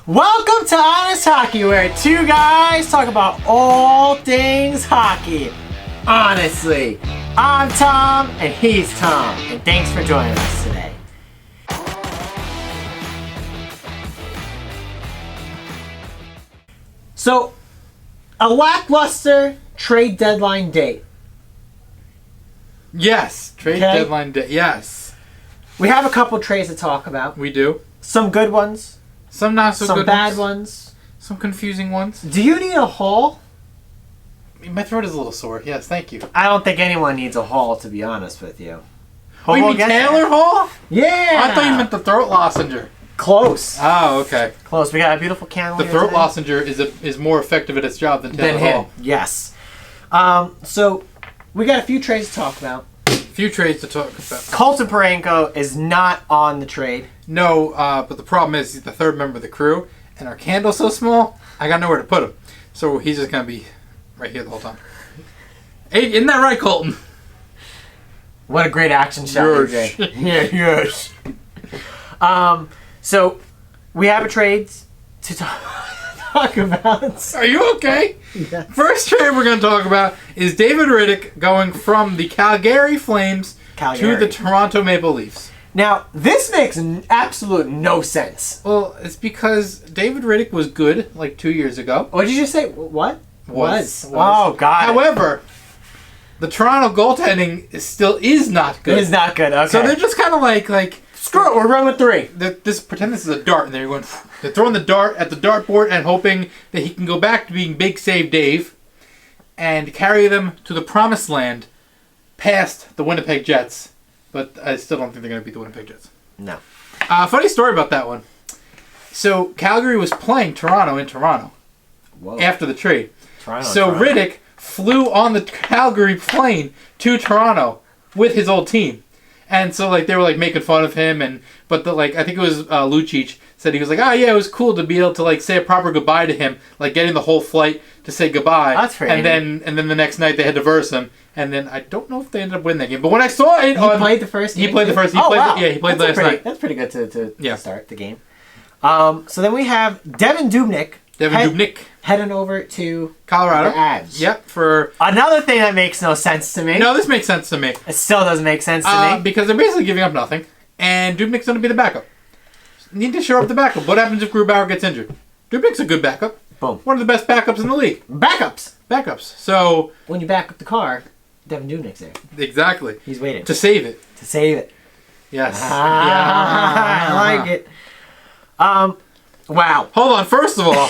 Welcome to Honest Hockey, where two guys talk about all things hockey. Honestly, I'm Tom and he's Tom, and thanks for joining us today. So, a lackluster trade deadline date. Yes, trade deadline day. Yes, we have a couple trades to talk about. we do. Some good ones, Some not so some good bad ones. Some confusing ones. Do you need a haul? My throat is a little sore. Yes, thank you. I don't think anyone needs a haul, to be honest with you. Oh, you mean Taylor Hall? Yeah! I thought you meant the throat lozenger. Close. Oh, okay. Close. We got a beautiful candle The here throat today. lozenger is more effective at its job than Taylor Than Hall. him. Yes. So, we got a few trades to talk about. Few trades to talk about. Colton Parayko is not on the trade. No, but the problem is he's the third member of the crew, and our candle's so small, I got nowhere to put him. So he's just going to be right here the whole time. Hey, isn't that right, Colton? What a great action shot. Yes. Yeah, yes. So, we have a trade to talk about. Are you okay? Yes. First trade we're going to talk about is David Riddick going from the Calgary Flames to the Toronto Maple Leafs. Now, this makes absolute no sense. Well, it's because David Riddick was good like 2 years ago. What did you just say? What? Was. Oh, God. However, the Toronto goaltending still is not good. It's not good. Okay. So they're just kind of like screw it. We're running with three. pretend this is a dart, and they're throwing the dart at the dartboard and hoping that he can go back to being Big Save Dave and carry them to the promised land past the Winnipeg Jets. But I still don't think they're going to beat the Winnipeg Jets. No. Funny story about that one. So Calgary was playing Toronto in Toronto after the trade. Toronto. Riddick flew on the Calgary plane to Toronto with his old team. And so they were making fun of him, but I think it was Lucic said, he was like, oh yeah, it was cool to be able to say a proper goodbye to him, getting the whole flight to say goodbye. That's fair. And then the next night they had to verse him, and then I don't know if they ended up winning that game. But when I saw it, he played the first. He played the first. He played last night. That's pretty good to start the game. So then we have Devin Dubnyk. Heading over to Colorado. The Avs. Yep. For another thing that makes no sense to me. No, this makes sense to me. It still doesn't make sense to me. Because they're basically giving up nothing, and Dubnyk's going to be the backup. Need to shore up the backup. What happens if Grubauer gets injured? Dubnyk's a good backup. Boom. One of the best backups in the league. Backups. So when you back up the car, Devin Dubnyk's there. Exactly. He's waiting to save it. Yeah. Yes. I like it. Wow. Hold on. First of all,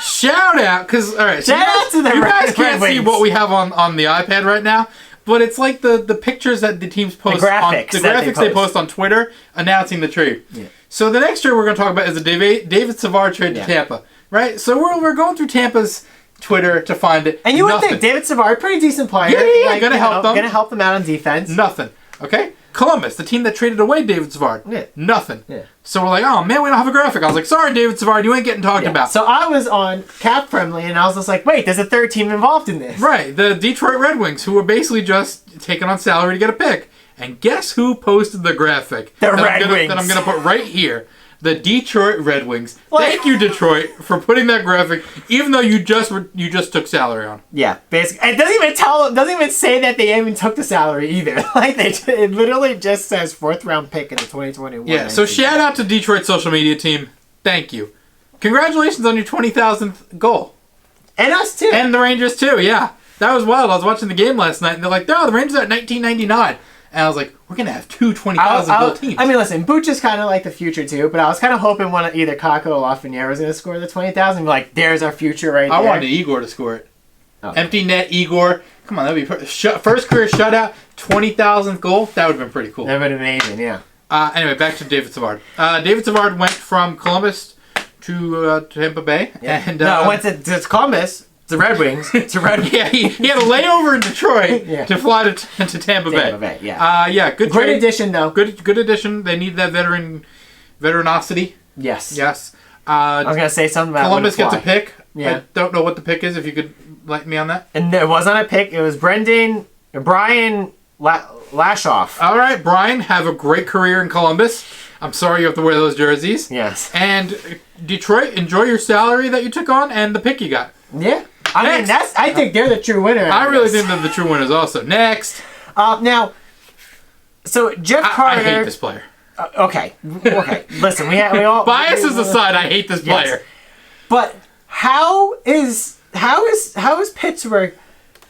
shout out, because all right. Shout out to the you guys can't Red see Wings. what we have on the iPad right now, but it's like the pictures that the teams post. The graphics they post on Twitter announcing the trade. Yeah. So the next trade we're going to talk about is the David Savard trade to Tampa. Right. So we're going through Tampa's Twitter to find it. And you would think David Savard, pretty decent player. Yeah, gonna help them. Gonna help them out on defense. Nothing. Okay? Columbus, the team that traded away David Savard. Yeah. Nothing. Yeah. So we're like, oh man, we don't have a graphic. I was like, sorry, David Savard, you ain't getting talked about. So I was on Cap Friendly, and I was just like, wait, there's a third team involved in this. Right. The Detroit Red Wings, who were basically just taking on salary to get a pick. And guess who posted the graphic? The Red Wings. That I'm going to put right here. The Detroit Red Wings. Thank you, Detroit, for putting that graphic, even though you just took salary on. Yeah, basically, it doesn't even say that they even took the salary either. It literally just says 4th round pick in the 2021. Yeah. So shout out to Detroit social media team. Thank you. Congratulations on your 20,000th goal. And us too. And the Rangers too. Yeah, that was wild. I was watching the game last night, and they're like, "No, the Rangers are at 1999." And I was like, we're going to have two 20,000 goal teams. I mean, listen, Booch is kind of like the future, too. But I was kind of hoping either Kakko or Lafreniere was going to score the 20,000. Like, there's our future right there. I wanted Igor to score it. Oh. Empty net, Igor. Come on, that would be first career shutout, 20,000th goal. That would have been pretty cool. That would have been amazing, yeah. Anyway, back to David Savard. David Savard went from Columbus to Tampa Bay. Yeah. And, no, went to Columbus. The Red Wings. Yeah, he had a layover in Detroit to fly to Tampa Bay. Yeah. Good Great trade. addition, though. Good addition. They need that veteranosity. Yes. I was gonna say something about Columbus gets a pick. Yeah. I don't know what the pick is. If you could light me on that. And it wasn't a pick. It was Brian Lashoff. All right, Brian, have a great career in Columbus. I'm sorry you have to wear those jerseys. Yes. And Detroit, enjoy your salary that you took on and the pick you got. Yeah. I mean, I think they're the true winner. I really think they're the true winners also. Next. Now, so Jeff Carter. I hate this player. Okay. Listen, we all biases aside, I hate this player. Yes. But how is Pittsburgh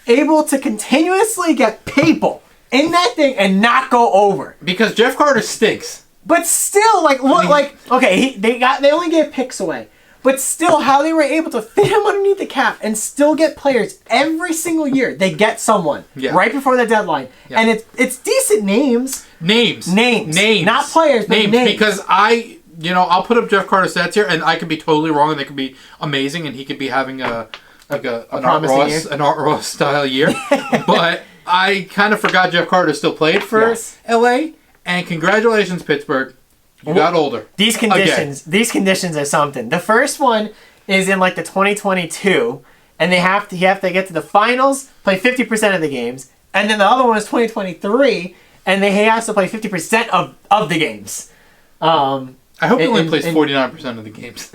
able to continuously get people in that thing and not go over? Because Jeff Carter stinks. But still, they only gave picks away. But still, how they were able to fit him underneath the cap and still get players every single year. They get someone right before the deadline. Yeah. And it's decent names. Names. Not players, but names. Because I'll put up Jeff Carter's stats here, and I could be totally wrong, and they could be amazing, and he could be having an Art Ross style year. But I kind of forgot Jeff Carter still played for LA, and congratulations, Pittsburgh. You got older. These conditions are something. The first one is in like the 2022, and you have to get to the finals, play 50% of the games, and then the other one is 2023, and he has to play 50% of the games. I hope he only plays 49% of the games.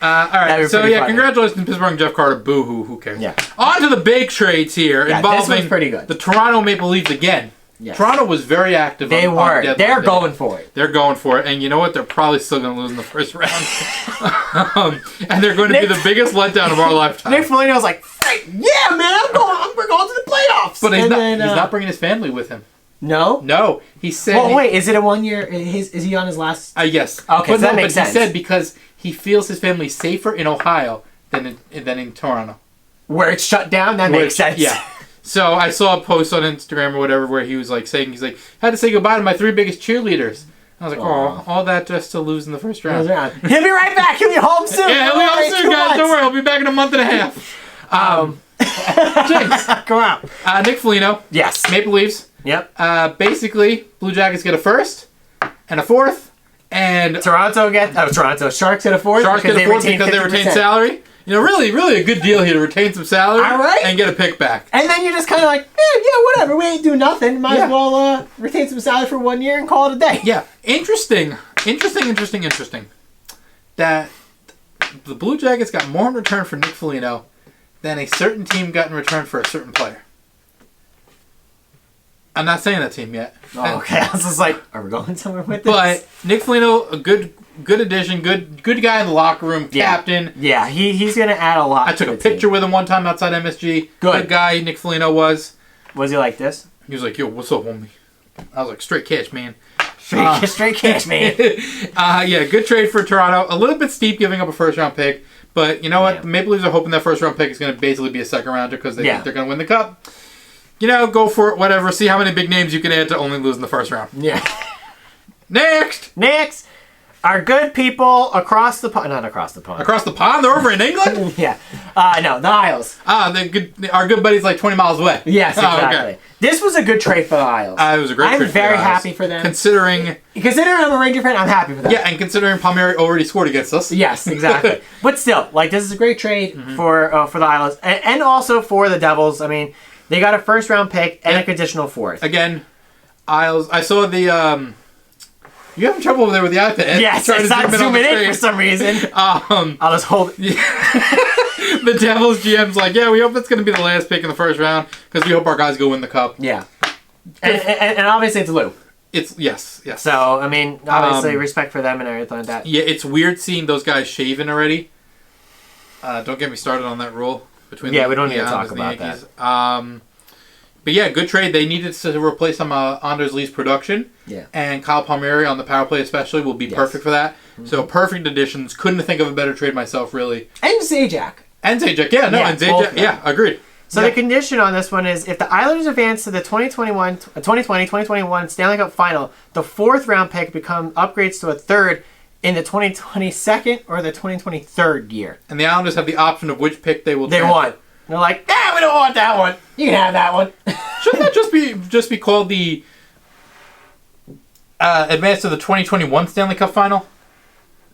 All right, so funny. Congratulations, Pittsburgh and Jeff Carter. Boo-hoo, who cares? Yeah. On to the big trades here involving the Toronto Maple Leafs again. Yes. Toronto was very active. They're going for it. They're going for it. And you know what? They're probably still going to lose in the first round. And they're going to be the biggest letdown of our lifetime. Nick Foligno's like, yeah, man, we're going to the playoffs. But he's not bringing his family with him. No? No. He said... Well, wait, is it a 1 year... Is he on his last... Yes. Okay, so that makes sense. He said because he feels his family safer in Ohio than in Toronto. Where it's shut down? That makes sense. Yeah. So I saw a post on Instagram or whatever where he was like saying, had to say goodbye to my 3 biggest cheerleaders. I was like, all that just to lose in the first round. He'll be right back. He'll be home soon. Yeah, he'll be home soon, guys. Don't worry. He'll be back in a month and a half. Jinx. Go out. Nick Foligno. Yes. Maple Leafs. Yep. Basically, Blue Jackets get a first and a fourth. And Toronto Sharks get a fourth. Sharks get a fourth because they retain salary. Really a good deal here to retain some salary and get a pick back. And then you're just kind of like, whatever. We ain't do nothing. Might as well retain some salary for 1 year and call it a day. Yeah. Interesting. That the Blue Jackets got more in return for Nick Foligno than a certain team got in return for a certain player. I'm not saying that team yet. Oh, okay. I was just like, are we going somewhere with this? But Nick Foligno, a good addition, good guy in the locker room, captain. Yeah, he's going to add a lot. I took a picture with him one time outside MSG. Good guy Nick Foligno was. Was he like this? He was like, yo, what's up, homie? I was like, straight catch, man. Straight catch, man. Good trade for Toronto. A little bit steep giving up a first-round pick. But you know what? The Maple Leafs are hoping that first-round pick is going to basically be a second-rounder because they think they're going to win the Cup. Go for it, whatever. See how many big names you can add to only lose in the first round. Yeah. Next. Our good people across the pond. Not across the pond. Across the pond? They're over in England? Yeah. No, the Isles. Our good buddy's like 20 miles away. Yes, exactly. Okay. This was a good trade for the Isles. It was a great trade for the Isles. I'm very happy for them. Considering I'm a Ranger fan, I'm happy for them. Yeah, and considering Palmieri already scored against us. Yes, exactly. But still, this is a great trade for the Isles. And also for the Devils. I mean, they got a first-round pick and a conditional fourth. Again, Isles. I saw the... You having trouble over there with the iPad? Yes, it's not zooming in for some reason. I'll just hold it. The Devils GM's like, we hope it's going to be the last pick in the first round because we hope our guys go win the Cup. Yeah. And obviously it's Lou. Yes. So, I mean, obviously respect for them and everything like that. Yeah, it's weird seeing those guys shaving already. Don't get me started on that rule. We don't need to talk about that. But good trade. They needed to replace some Anders Lee's production. Yeah. And Kyle Palmieri on the power play especially will be perfect for that. Mm-hmm. So perfect additions. Couldn't think of a better trade myself, really. And Zajac. Agreed. So the condition on this one is if the Islanders advance to the 2020-2021 Stanley Cup Final, the fourth round pick upgrades to a third in the 2022 or the 2023 year. And the Islanders have the option of which pick they want. They're like, we don't want that one. You can have that one. Shouldn't that just be called the advance to the 2021 Stanley Cup Final?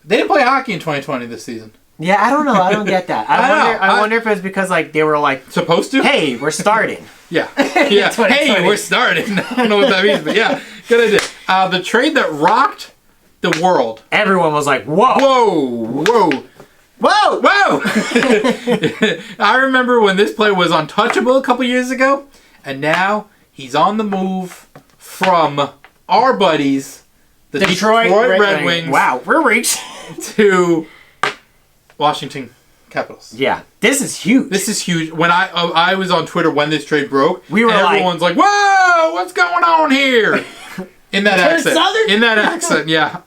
They didn't play hockey in 2020 this season. Yeah, I don't know. I don't get that. I wonder if it's because they were supposed to. Hey, we're starting. Yeah. Hey, we're starting. I don't know what that means, but good idea. The trade that rocked the world. Everyone was like, whoa. Whoa. I remember when this player was untouchable a couple years ago, and now he's on the move from our buddies, the Detroit Red Wings. Wow, we're reaching. To Washington Capitals. Yeah, this is huge. This is huge. When I was on Twitter when this trade broke, we were everyone's like, "Whoa, what's going on here?" In that accent. Southern? In that accent, yeah.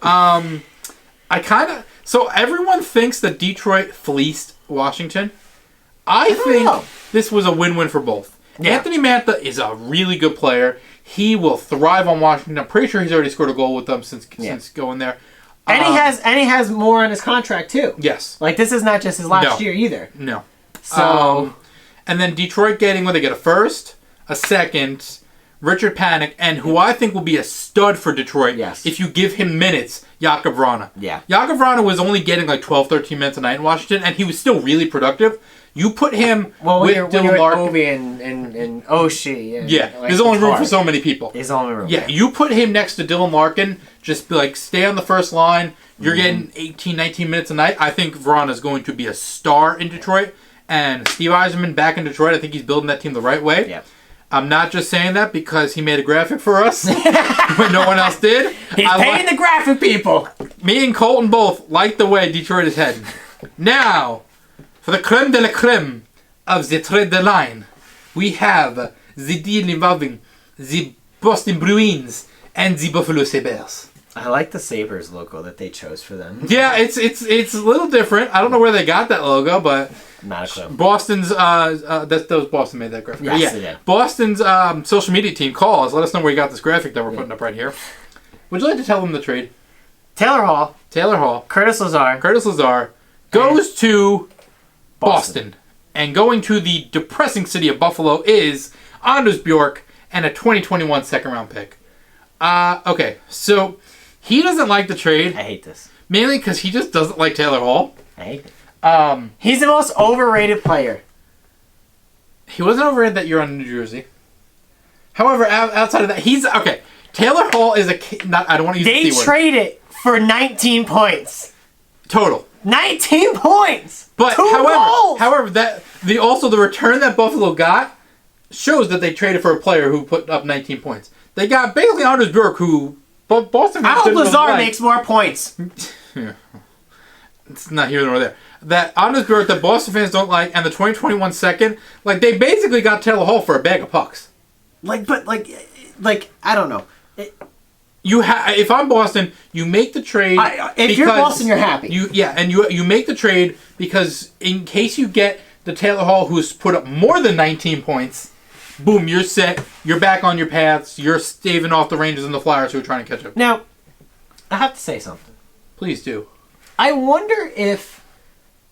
So everyone thinks that Detroit fleeced Washington. I think this was a win-win for both. Yeah. Anthony Mantha is a really good player. He will thrive on Washington. I'm pretty sure he's already scored a goal with them since going there. And he has more on his contract too. Yes. Like this is not just his last year either. No. So and then Detroit getting they get a first, a second, Richard Panik, and who I think will be a stud for Detroit if you give him minutes, Jakub Vrana. Yeah. Jakub Vrana was only getting 12, 13 minutes a night in Washington, and he was still really productive. You put him with Dylan Larkin. Ovi and Oshie. And, there's only room for so many people. There's only room. Yeah, you put him next to Dylan Larkin, just be stay on the first line. You're getting 18, 19 minutes a night. I think Vrana is going to be a star in Detroit. And Steve Yzerman back in Detroit, I think he's building that team the right way. Yeah. I'm not just saying that because he made a graphic for us when no one else did. He's paying the graphic people. Me and Colton both like the way Detroit is heading. Now, for the creme de la creme of the trade deadline, we have the deal involving the Boston Bruins and the Buffalo Sabres. I like the Sabres logo that they chose for them. Yeah, it's a little different. I don't know where they got that logo, but not a clue. Boston's that was Boston made that graphic. Yes, they did. Boston's social media team call us. Let us know where you got this graphic that we're putting up right here. Would you like to tell them the trade? Taylor Hall, Curtis Lazar goes to Boston. And going to the depressing city of Buffalo is Anders Bjork and a 2021 second round pick. Okay, so he doesn't like the trade. I hate this. Mainly because he just doesn't like Taylor Hall. I hate it. He's the most overrated player. He wasn't overrated that year on New Jersey. However, outside of that, he's... Okay, Taylor Hall is I don't want to use the C word. They traded for 19 points. Total. 19 points! But however, the return that Buffalo got shows that they traded for a player who put up 19 points. They got basically Anders Bjork, who Boston... I hope Lazar makes more points. Yeah. It's not here nor there. That Anders Bjork that Boston fans don't like, and the 2021 second, they basically got Taylor Hall for a bag of pucks. I don't know. If I'm Boston, you make the trade. If you're Boston, you're happy. You make the trade because in case you get the Taylor Hall who's put up more than 19 points, boom, you're set. You're back on your paths. You're staving off the Rangers and the Flyers who are trying to catch up. Now, I have to say something. Please do. I wonder if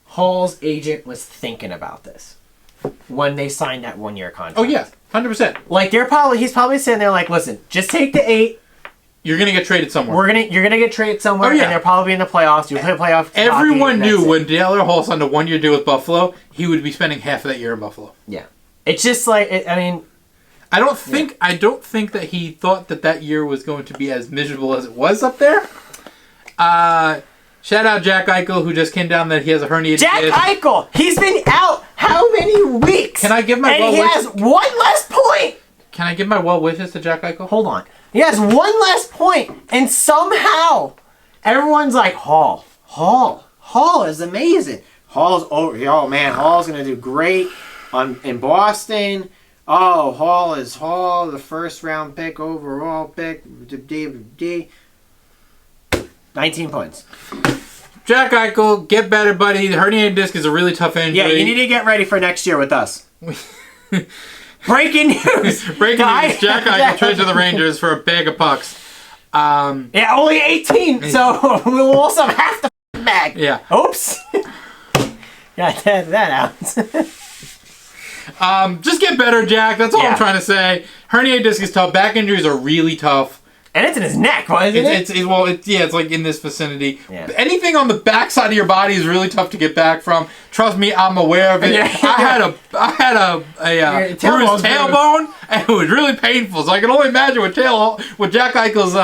Hall's agent was thinking about this when they signed that 1-year contract. Oh yeah, 100%. He's probably sitting there listen, just take the 8. You're gonna get traded somewhere. You're gonna get traded somewhere, and they're probably in the playoffs. You play playoff. Everyone knew when Taylor Hall signed a 1-year deal with Buffalo, he would be spending half of that year in Buffalo. Yeah, it's just I don't think that he thought that year was going to be as miserable as it was up there. Shout out Jack Eichel, who just came down that he has a herniated disc. Eichel, he's been out how many weeks? Can I give my well wishes? And he has one less point. Can I give my well wishes to Jack Eichel? Hold on. He has one less point, and somehow everyone's like, Hall is amazing. Hall's over. Oh man, Hall's gonna do great in Boston. Oh, Hall, the first round pick, overall pick. 19 points. Jack Eichel, get better, buddy. The herniated disc is a really tough injury. Yeah, you need to get ready for next year with us. Breaking news! Breaking news. Jack Eichel traded to the Rangers for a bag of pucks. Yeah, only 18, so we'll also have half the bag. Yeah. Oops. Got that out. Just get better, Jack. That's all I'm trying to say. Herniated disc is tough. Back injuries are really tough. And it's in his neck, isn't it? It's like in this vicinity. Yeah. Anything on the back side of your body is really tough to get back from. Trust me, I'm aware of it. Yeah. I had a bruised tailbone, and it was really painful. So I can only imagine what Jack Eichel's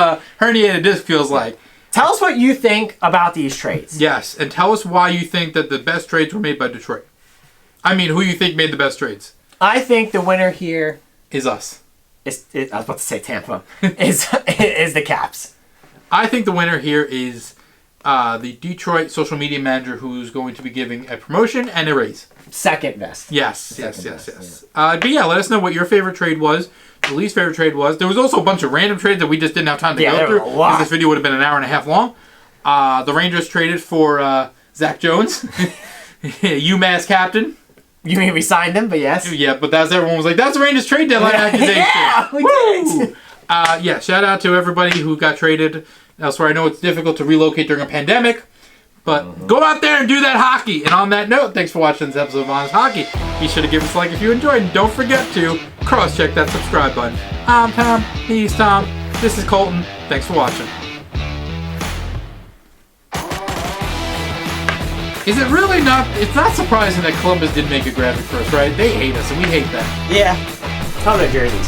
herniated disc feels like. Tell us what you think about these trades. Yes, and tell us why you think that the best trades were made by Detroit. I mean, who you think made the best trades? I think the winner here is us. I was about to say Tampa. is the Caps. I think the winner here is the Detroit social media manager who's going to be giving a promotion and a raise. Second best. Yes. But yeah, let us know what your favorite trade was, the least favorite trade was. There was also a bunch of random trades that we just didn't have time to go through because this video would have been an hour and a half long. The Rangers traded for Zach Jones, UMass captain. You mean we signed him, but yes. Yeah, but everyone was like, that's the Rangers trade deadline accusation. Yeah, we did. Yeah, shout out to everybody who got traded elsewhere. I know it's difficult to relocate during a pandemic, but go out there and do that hockey. And on that note, thanks for watching this episode of Honest Hockey. Be sure to give us a like if you enjoyed, and don't forget to cross-check that subscribe button. I'm Tom, he's Tom, this is Colton. Thanks for watching. Is it really not? It's not surprising that Columbus didn't make a graphic for us, right? They hate us, and we hate them. Yeah. How are their jerseys?